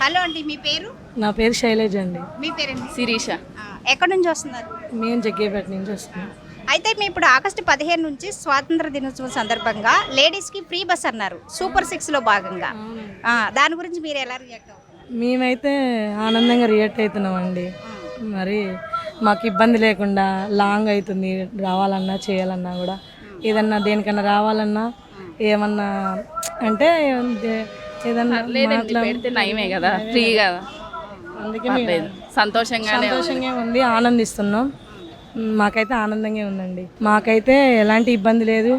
Hello అండి, మీ పేరు? నా పేరు శైలజ అండి. మీ పేరండి? శిరీష. ఎక్కడి నుంచి వస్తున్నారు? మేము జగ్గేపేట నుంచి వస్తున్నాం. అయితే మీ ఇప్పుడు ఆగస్టు 15 నుంచి స్వాతంత్ర దినోత్సవం సందర్భంగా లేడీస్కి ఫ్రీ బస్ అన్నారు, సూపర్ 6లో భాగంగా. దాని గురించి మీరు ఎలా రియాక్ట్ అవుతారు? మేమైతే ఆనందంగా రియాక్ట్ అవుతున్నామండి. మరి మాకు ఇబ్బంది లేకుండా లాంగ్ అవుతుంది రావాలన్నా చేయాలన్నా కూడా, ఏదన్నా దేనికన్నా రావాలన్నా ఏమన్నా అంటే ఏదన్నా పెడితే నయమే కదా, ఫ్రీ కదా, అందుకే సంతోషంగా ఉంది, ఆనందిస్తున్నాం. మాకైతే ఆనందంగా ఉందండి. మాకైతే ఎలాంటి ఇబ్బంది లేదు,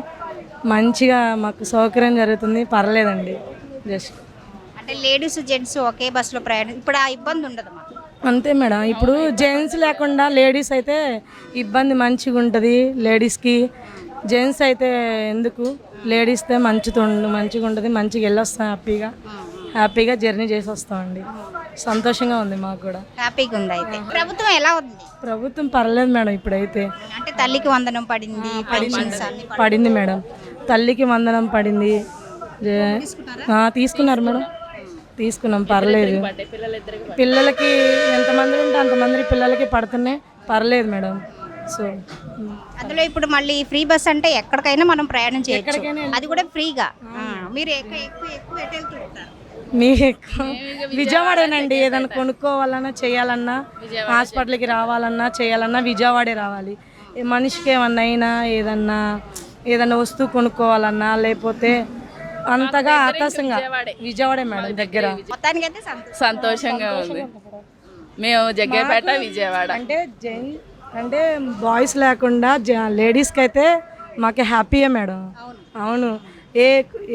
మంచిగా మాకు సౌకర్యం జరుగుతుంది, పర్లేదండి. జస్ట్ అంటే లేడీస్ జెంట్స్ ఒకే బస్సులో ప్రయాణం, ఇప్పుడు ఆ ఇబ్బంది ఉండదు మాకు. అంతే మేడం. ఇప్పుడు జెంట్స్ లేకుండా లేడీస్ అయితే ఇబ్బంది మంచిగా ఉంటుంది లేడీస్కి. జెంట్స్ అయితే ఎందుకు, లేడీస్తే మంచిగా ఉంటుంది, మంచిగా వెళ్ళొస్తాం, హ్యాపీగా జర్నీ చేసి వస్తామండి. సంతోషంగా ఉంది మాకు కూడా, హ్యాపీగా ఉంది. అయితే ప్రభుత్వం ఎలా ఉంది? ప్రభుత్వం పర్లేదు మేడం. ఇప్పుడైతే అంటే తల్లికి వందనం పడింది, పెన్షన్స్ అన్ని పడింది మేడం. తల్లికి వందనం పడింది. తీసుకున్నారు మేడం, తీసుకున్నాం, పర్లేదు. పిల్లలకి ఎంతమంది ఉంటే అంతమంది పిల్లలకి పడుతున్నాయి, పర్లేదు మేడం. సో అందులో ఇప్పుడు మళ్ళీ ఫ్రీ బస్ అంటే ఎక్కడికైనా మనం ప్రయాణం చేయొచ్చు, అది కూడా ఫ్రీగా. మీరు ఎక్కువ ఎటు వెళ్తూ ఉంటారు? మీ విజయవాడేనండి. ఏదైనా కొనుక్కోవాలన్నా చేయాలన్నా, హాస్పిటల్కి రావాలన్నా చేయాలన్నా విజయవాడే రావాలి. మనిషికి ఏమన్నా అయినా ఏదన్నా వస్తువు కొనుక్కోవాలన్నా లేకపోతే అంతగా ఆకాశంగా విజయవాడే మేడం దగ్గర. మొత్తానికైతే సంతోషంగా ఉంది. మేము జగ్గేపేట విజయవాడ. అంటే బాయ్స్ లేకుండా లేడీస్కి అయితే మాకు హ్యాపీయే మేడం. అవును,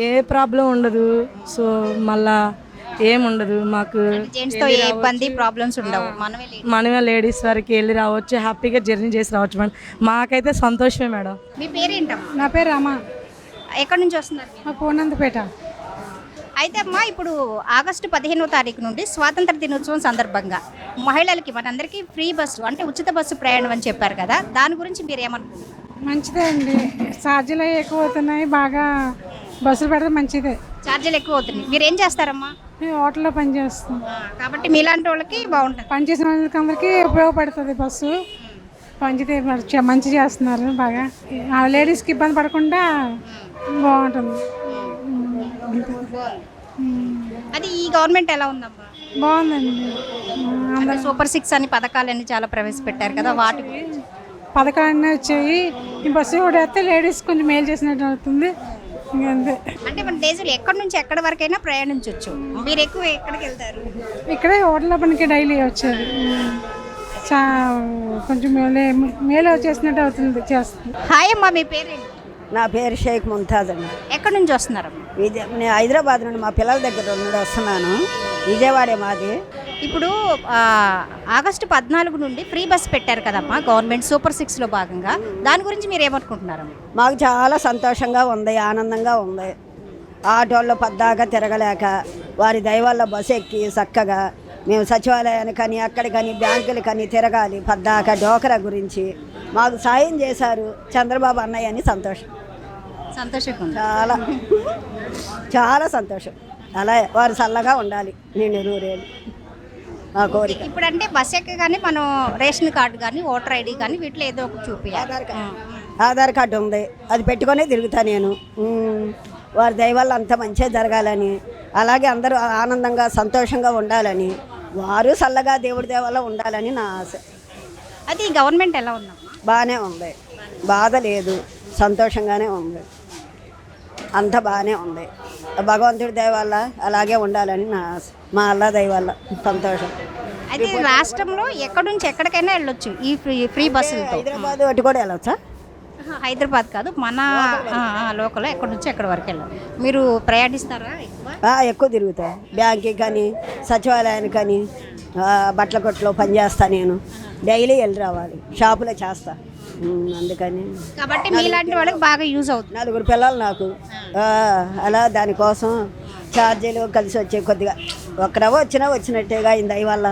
ఏ ప్రాబ్లం ఉండదు. సో మళ్ళా ఏముండదు మాకు, ఇబ్బంది ప్రాబ్లమ్స్ ఉండవు. మనమే లేడీస్ వరకు వెళ్ళి రావచ్చు, హ్యాపీగా జర్నీ చేసి రావచ్చు మేడం. మాకైతే సంతోషమే మేడం. మీ పేరేంటమ్మా? నా పేరు రామా. ఎక్కడి నుంచి వస్తున్నారు? మా కోనందపేట. అయితే అమ్మా, ఇప్పుడు ఆగస్టు 15వ తారీఖు నుండి స్వాతంత్ర దినోత్సవం సందర్భంగా మహిళలకి మనందరికీ ఫ్రీ బస్సు అంటే ఉచిత బస్సు ప్రయాణం అని చెప్పారు కదా, దాని గురించి మీరు ఏమనుకుంటున్నారు? మంచిదే అండి, ఛార్జీలు ఎక్కువ అవుతున్నాయి, బాగా బస్సులు పెడితే మంచిదే. ఛార్జీలు ఎక్కువ అవుతున్నాయి. మీరు ఏం చేస్తారమ్మా? మేము హోటల్లో పనిచేస్తాం కాబట్టి మీలాంటి వాళ్ళకి బాగుంటుంది, పనిచేసిన వాళ్ళకి అందరికీ ఉపయోగపడుతుంది బస్సు. మంచిదే, మంచి చేస్తున్నారు బాగా. లేడీస్కి ఇబ్బంది పడకుండా బాగుంటుంది. అది ఈ గవర్నమెంట్ ఎలా ఉందమ్మా? బాగుందండి. సూపర్ 6 అని పథకాలన్నీ చాలా ప్రవేశపెట్టారు కదా, వాటి పథకాలన్నీ వచ్చాయి. ఈ బస్సు కూడా వస్తే లేడీస్ కొంచెం మేలు చేసినట్టు అవుతుంది. ఇంకంతే. అంటే మన దేశంలో ఎక్కడి నుంచి ఎక్కడి వరకైనా ప్రయాణించవచ్చు. మీరు ఎక్కువ ఎక్కడికి వెళ్తారు? ఇక్కడే హోటల్ పనికి డైలీ వచ్చేది. కొంచెం మేలు వచ్చేసినట్టు అవుతుంది, చేస్తుంది. హాయ్ అమ్మా, మీ పేరేంటి? నా పేరు షేక్ ముంతాజ్ అండి. ఎక్కడి నుంచి వస్తున్నారమ్మా? నేను హైదరాబాద్ నుండి మా పిల్లల దగ్గర నుండి వస్తున్నాను. విజయవాడే మాది. ఇప్పుడు ఆగస్టు 14 నుండి ఫ్రీ బస్ పెట్టారు కదమ్మా గవర్నమెంట్, సూపర్ 6లో భాగంగా. దాని గురించి మీరు ఏమనుకుంటున్నారమ్మా? మాకు చాలా సంతోషంగా ఉంది, ఆనందంగా ఉంది. ఆటోల్లో పద్దాకా తిరగలేక వారి దయవల్ల బస్సు ఎక్కి చక్కగా మేము సచివాలయానికి కానీ అక్కడికని బ్యాంకులకని తిరగాలి, పద్దాక డోకరా గురించి మాకు సాయం చేశారు చంద్రబాబు అన్నయ్య అని సంతోషంగా చాలా చాలా సంతోషం. అలా వారు చల్లగా ఉండాలి, నేను నూరేళ్ళు మా కోరిక. ఇప్పుడు అంటే బస్ ఎక్కగానే మనం రేషన్ కార్డు కానీ ఓటర్ ఐడి కానీ వీటిలో ఏదో ఒకటి చూపించాలి. ఆధార్ కార్డు ఉంది, అది పెట్టుకొనే తిరుగుతా నేను. వారి దయ వల్ల అంత మంచిగా జరగాలని, అలాగే అందరూ ఆనందంగా సంతోషంగా ఉండాలని, వారు చల్లగా దేవుడి దయ వల్ల ఉండాలని నా ఆశ. అది గవర్నమెంట్ ఎలా ఉందమ్మా? బాగానే ఉంది, బాధ లేదు, సంతోషంగానే ఉంది, అంత బాగానే ఉంది. భగవంతుడి దయ వల్ల అలాగే ఉండాలని నా ఆశ. మా అల్లా దయ వల్ల సంతోషం. అయితే రాష్ట్రంలో ఎక్కడి నుంచి ఎక్కడికైనా వెళ్ళొచ్చు ఈ ఫ్రీ బస్సులతో. హైదరాబాద్ ఒకటి కూడా వెళ్ళొచ్చా? హైదరాబాద్ కాదు, మన లోకల్ ఎక్కడి నుంచి ఎక్కడి వరకు వెళ్ళాలి. మీరు ప్రయాణిస్తారా? ఎక్కువ తిరుగుతా, బ్యాంక్కి కానీ సచివాలయానికి కానీ బట్టల కొట్లో పనిచేస్తా నేను. డైలీ వెళ్ళి రావాలి, షాపులో చేస్తా. అందుకని కాబట్టి మీలాంటి వాళ్ళకి బాగా యూజ్ అవుతుంది. 4 పిల్లలు నాకు. అలా దానికోసం ఛార్జీలు కలిసి వచ్చే కొద్దిగా ఒక్కడవ వచ్చినట్టేగా ఇంత దయ వల్ల.